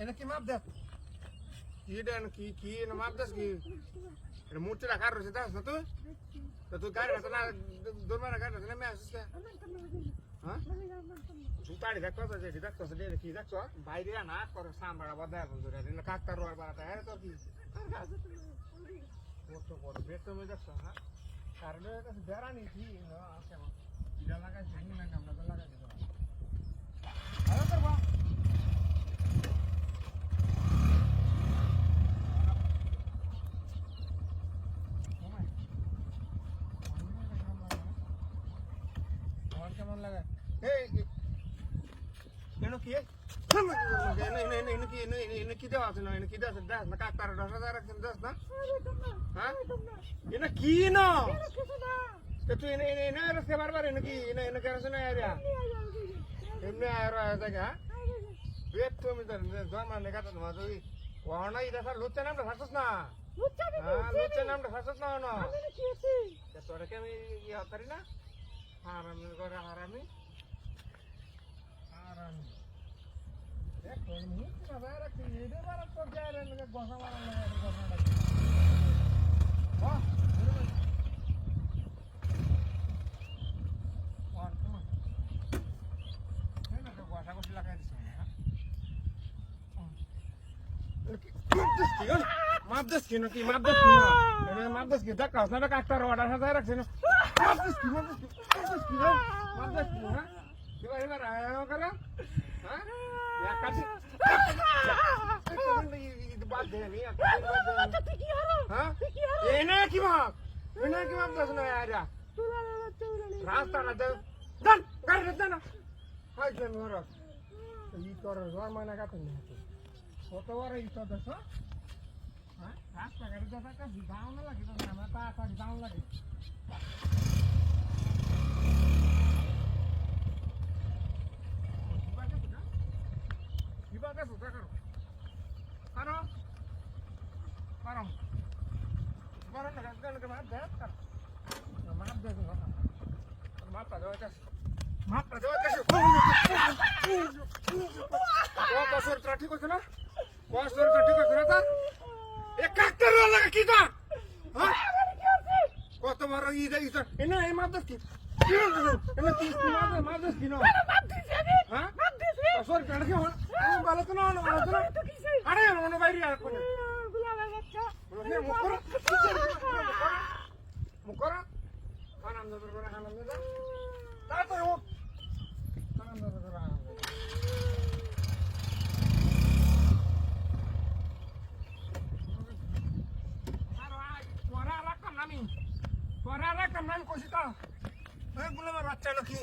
এনে কি মাপ দেখ কি দেন কি এনে মাপ দেখ কি এটা মূর্তি রাখার রয়েছে দেখ না তুই তো তুই গাড়ি রাখতো না দৌড় গাড়ি রাখতো না আমি আসিস হ্যাঁ জুতাড়ি দেখতো যেটি দেখতো সেটা কি দেখছো বাইরে না করে সামরা বাদা বন্ধুরা কাকতার রয় বাড়াতে হ্যাঁ তো কি কত বড় বেতো মে দেখছো হ্যাঁ কারণে বেড়া নি কি না কেমন এটা লাগাইছি না আমরা তো লাগাই দিলাম আরে করবা কেমন লাগে এই এনো কি এনে কি দেওয়া আছে না এনে কি দেওয়া আছে দেখ না কাকতার 10,000 রাখছেন দেখ না হ্যাঁ এনে কি না তুই এনে এনে রসকে বারবার এনে কি এনে এনে কেন না আয়া এমনি আয়া জায়গা বেত তুমি জন্মান লেখা তো তোমার তুই ওনা এই দেখা লুচ্চা নামটা থাকছিস না লুচ্চা নামটা থাকছিস না না তোরা কি আমি ইয়ে হতারি না হারামি করে হারামি হারামি দেখ তোর মুখ না বাইরে কি এডে বারে তোর যায় রে লাগে গসা মারা লাগে গসা লাগে বাহ আর তোমার না তো গসা গসি লাগাই দিছ না মাপ দেশ কি না কি মাপ দেশ কি না মাপ দেশ কি দেখ না কাকতার অর্ডার হাজার রাখছে না মাপ দেশ কি মাপ দেশ কি মাপ দেশ কি হ্যাঁ এবার আয়া করে হ্যাঁ এক কাছে বাদ দে নি হ্যাঁ এনে কি মাপ দেশ না আয়া রাস্তা না দে দান গাড়ি দে না হাই কেন ওরা ই তোর জোর মানা কাটে না কত বড় ই তো দেশ হ্যাঁ রাস্তা গাড়ি দে টাকা দাও না লাগে না না টাকা দাও লাগে Iba ka suka karo. Karo. Parang. Parang nagagana ka maaf dahil ka. Maaf dahil ka. Maaf pa dahil ka. Maaf pa dahil ka. Kau pasur traffic ko na? Pasur traffic ko na ta? Kakter wala ka kita. Ha? Kau to maro ida ida. Ina maaf dahil ki. Ina ki maaf dahil ki no. Ha? Pasur traffic ko na. ভালো তো না আরে মনে বাইরে আর কোন মুকরা আনন্দ করে আনন্দ দা তারপর ও আনন্দ করে আনন্দ তোরা রাখতাম নামি কষিতা এগুলো আমার বাচ্চা নাকি